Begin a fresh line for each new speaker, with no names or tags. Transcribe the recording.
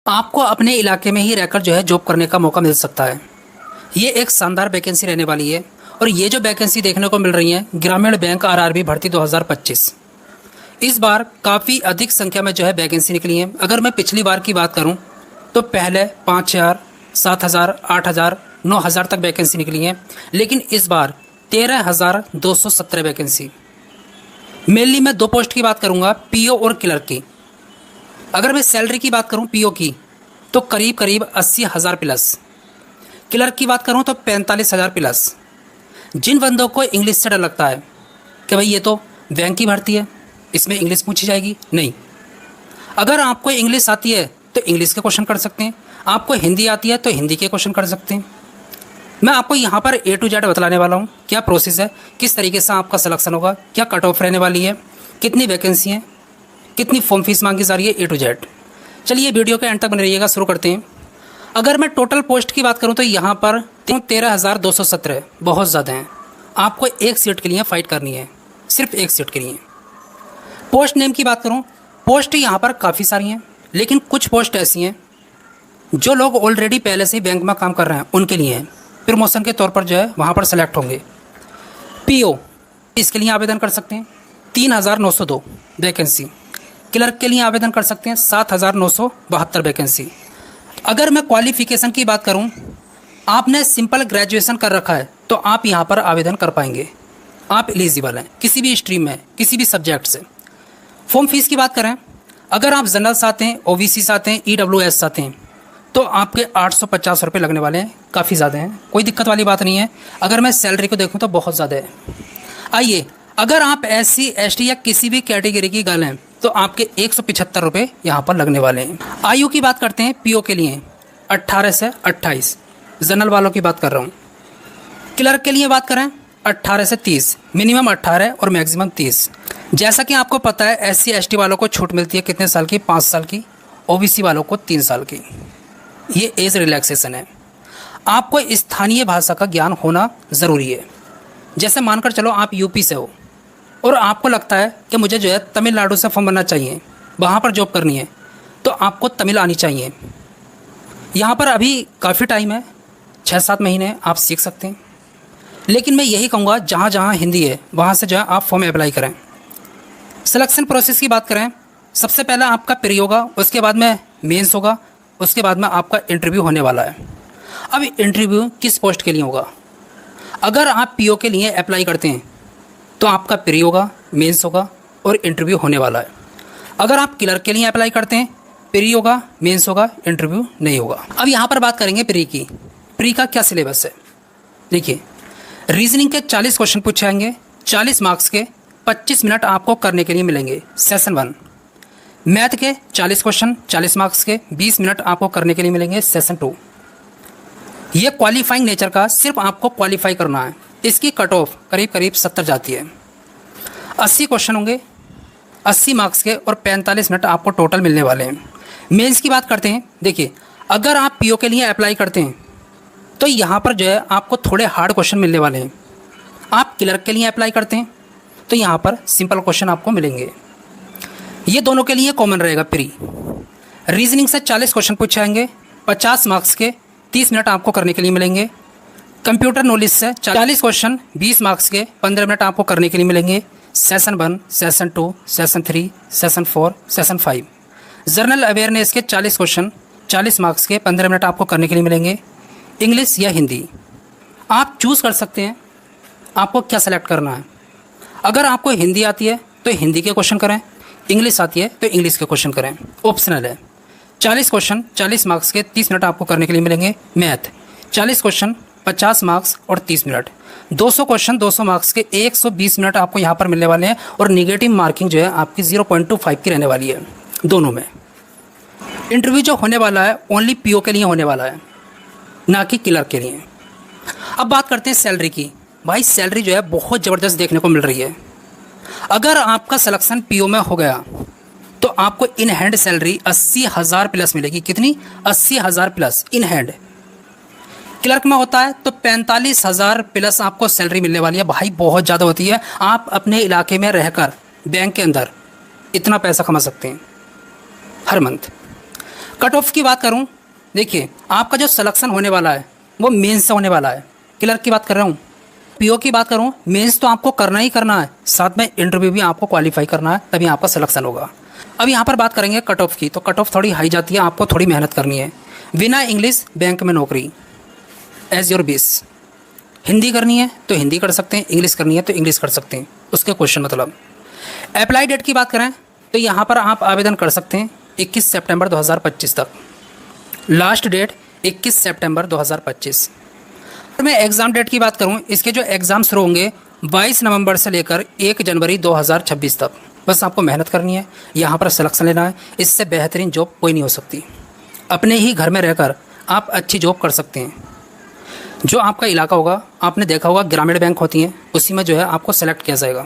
आपको अपने इलाके में ही रहकर जो है जॉब करने का मौका मिल सकता है। ये एक शानदार वैकेंसी रहने वाली है और ये जो वैकेंसी देखने को मिल रही है ग्रामीण बैंक आरआरबी भर्ती 2025। इस बार काफ़ी अधिक संख्या में जो है वैकेंसी निकली है। अगर मैं पिछली बार की बात करूं तो पहले 5,000, 7,000, 8,000, 9,000 तक वैकेंसी निकली है, लेकिन इस बार 13,217 वैकेंसी। मेनली मैं दो पोस्ट की बात करूंगा, पीओ और क्लर्क की। अगर मैं सैलरी की बात करूं पीओ की तो करीब करीब 80,000 प्लस, क्लर्क की बात करूं तो 45,000 प्लस। जिन बंदों को इंग्लिश से डर लगता है कि भाई ये तो बैंक की भर्ती है, इसमें इंग्लिश पूछी जाएगी, नहीं। अगर आपको इंग्लिश आती है तो इंग्लिश के क्वेश्चन कर सकते हैं, आपको हिंदी आती है तो हिंदी के क्वेश्चन कर सकते हैं। मैं आपको यहाँ पर A to Z बतलाने वाला हूँ, क्या प्रोसेस है, किस तरीके से आपका सिलेक्शन होगा, क्या कट ऑफ रहने वाली है, कितनी वैकेंसी है, कितनी फॉर्म फीस मांगी जा रही है, A to Z। चलिए वीडियो के एंड तक बने रहिएगा, शुरू करते हैं। अगर मैं टोटल पोस्ट की बात करूं तो यहाँ पर 13,217 बहुत ज़्यादा हैं। आपको एक सीट के लिए फ़ाइट करनी है, सिर्फ एक सीट के लिए। पोस्ट नेम की बात करूं, पोस्ट यहाँ पर काफ़ी सारी हैं, लेकिन कुछ पोस्ट ऐसी हैं जो लोग ऑलरेडी पहले से ही बैंक में काम कर रहे हैं उनके लिए हैं, प्रमोशन के तौर पर जो है वहाँ पर सेलेक्ट होंगे। पीओ इसके लिए आवेदन कर सकते हैं, 3,902 वैकेंसी। क्लर्क के लिए आवेदन कर सकते हैं, 7,972 वैकेंसी। अगर मैं क्वालिफ़िकेशन की बात करूं, आपने सिंपल ग्रेजुएशन कर रखा है तो आप यहां पर आवेदन कर पाएंगे, आप एलिजिबल हैं किसी भी स्ट्रीम में, किसी भी सब्जेक्ट से। फॉर्म फीस की बात करें, अगर आप जनरल से आते हैं, ओबीसी से आते हैं, ईडब्ल्यूएस से आते हैं तो आपके 850 रुपये लगने वाले हैं, काफ़ी ज़्यादा हैं, कोई दिक्कत वाली बात नहीं है। अगर मैं सैलरी को देखूँ तो बहुत ज़्यादा है। आइए, अगर आप SC ST या किसी भी कैटेगरी की गर्ल हैं तो आपके 175 रुपये यहाँ पर लगने वाले हैं। आयु की बात करते हैं पीओ के लिए 18 से 28, जनरल वालों की बात कर रहा हूँ। क्लर्क के लिए बात करें 18 से 30, मिनिमम 18 और मैक्सिमम 30। जैसा कि आपको पता है SC ST वालों को छूट मिलती है कितने साल की, 5 साल की, OBC वालों को 3 साल की। ये एज रिलैक्सेशन है। आपको स्थानीय भाषा का ज्ञान होना ज़रूरी है। जैसे मानकर चलो आप यूपी से हो और आपको लगता है कि मुझे जो है तमिलनाडु से फॉर्म बनना चाहिए, वहाँ पर जॉब करनी है, तो आपको तमिल आनी चाहिए। यहाँ पर अभी काफ़ी टाइम है, 6-7 महीने आप सीख सकते हैं। लेकिन मैं यही कहूँगा जहाँ जहाँ हिंदी है वहाँ से जो है आप फॉर्म अप्लाई करें। सिलेक्शन प्रोसेस की बात करें, सबसे पहला आपका प्री होगा, उसके बाद में मेंस होगा, उसके बाद में आपका इंटरव्यू होने वाला है। अब इंटरव्यू किस पोस्ट के लिए होगा? अगर आप पीओ के लिए अप्लाई करते हैं तो आपका प्री होगा, मेंस होगा और इंटरव्यू होने वाला है। अगर आप क्लर्क के लिए अप्लाई करते हैं, प्री होगा, मेंस होगा, इंटरव्यू नहीं होगा। अब यहाँ पर बात करेंगे प्री की। प्री का क्या सिलेबस है? देखिए, रीजनिंग के 40 क्वेश्चन पूछे जाएंगे, 40 मार्क्स के, 25 मिनट आपको करने के लिए मिलेंगे, सेशन 1। मैथ के 40 क्वेश्चन, 40 मार्क्स के, 20 मिनट आपको करने के लिए मिलेंगे, सेशन 2। ये क्वालिफाइंग नेचर का, सिर्फ आपको क्वालिफाई करना है। इसकी कट ऑफ करीब करीब 70 जाती है। 80 क्वेश्चन होंगे, 80 मार्क्स के, और 45 मिनट आपको टोटल मिलने वाले हैं। मेंस की बात करते हैं, देखिए अगर आप पीओ के लिए अप्लाई करते हैं तो यहाँ पर जो है आपको थोड़े हार्ड क्वेश्चन मिलने वाले हैं। आप क्लर्क के लिए अप्लाई करते हैं तो यहाँ पर सिंपल क्वेश्चन आपको मिलेंगे। ये दोनों के लिए कॉमन रहेगा प्री। रीजनिंग से 40 क्वेश्चन पूछे जाएंगे, 50 मार्क्स के, 30 मिनट आपको करने के लिए मिलेंगे। कंप्यूटर नॉलेज से 40 क्वेश्चन, 20 मार्क्स के, 15 मिनट आपको करने के लिए मिलेंगे, session 1, session 2, session 3, session 4, session 5। General awareness के 40 क्वेश्चन, 40 मार्क्स के, 15 मिनट आपको करने के लिए मिलेंगे। इंग्लिश या हिंदी आप चूज़ कर सकते हैं, आपको क्या सेलेक्ट करना है। अगर आपको हिंदी आती है तो हिंदी के क्वेश्चन करें, इंग्लिश आती है तो इंग्लिश के क्वेश्चन करें, ऑप्शनल है। 40 क्वेश्चन, 40 मार्क्स के, 30 मिनट आपको करने के लिए मिलेंगे। मैथ 40 क्वेश्चन, 50 मार्क्स और 30 मिनट, 200 क्वेश्चन, 200 मार्क्स के, 120 मिनट आपको यहाँ पर मिलने वाले हैं। और निगेटिव मार्किंग जो है आपकी 0.25 की रहने वाली है दोनों में। इंटरव्यू जो होने वाला है ओनली पीओ के लिए होने वाला है, ना कि क्लर्क के लिए। अब बात करते हैं सैलरी की। भाई सैलरी जो है बहुत ज़बरदस्त देखने को मिल रही है। अगर आपका सिलेक्शन पीओ में हो गया तो आपको इन हैंड सैलरी 80,000 प्लस मिलेगी। कितनी? 80,000 प्लस इन हैंड। क्लर्क में होता है तो 45,000 प्लस आपको सैलरी मिलने वाली है। भाई बहुत ज़्यादा होती है। आप अपने इलाके में रहकर बैंक के अंदर इतना पैसा कमा सकते हैं हर मंथ। कट ऑफ की बात करूं, देखिए आपका जो सिलेक्शन होने वाला है वो मेंस से होने वाला है। क्लर्क की बात कर रहा हूँ। पीओ की बात करूँ, मेंस तो आपको करना ही करना है, साथ में इंटरव्यू भी आपको क्वालिफाई करना है, तभी आपका सिलेक्शन होगा। अब यहाँ पर बात करेंगे कट ऑफ की, तो कट ऑफ थोड़ी हाई जाती है, आपको थोड़ी मेहनत करनी है। बिना इंग्लिश बैंक में नौकरी एज योर बेस। हिंदी करनी है तो हिंदी कर सकते हैं, इंग्लिश करनी है तो इंग्लिश कर सकते हैं, उसके क्वेश्चन मतलब। अप्लाई डेट की बात करें तो यहाँ पर आप आवेदन कर सकते हैं 21 सितंबर 2025 तक। लास्ट डेट 21 सितंबर 2025। मैं एग्ज़ाम डेट की बात करूं, इसके जो एग्ज़ाम शुरू होंगे 22 नवंबर से लेकर 1 जनवरी 2026 तक। बस आपको मेहनत करनी है, यहाँ पर सिलेक्शन लेना है, इससे बेहतरीन जॉब कोई नहीं हो सकती। अपने ही घर में रहकर आप अच्छी जॉब कर सकते हैं। जो आपका इलाका होगा, आपने देखा होगा ग्रामीण बैंक होती हैं, उसी में जो है आपको सेलेक्ट किया जाएगा।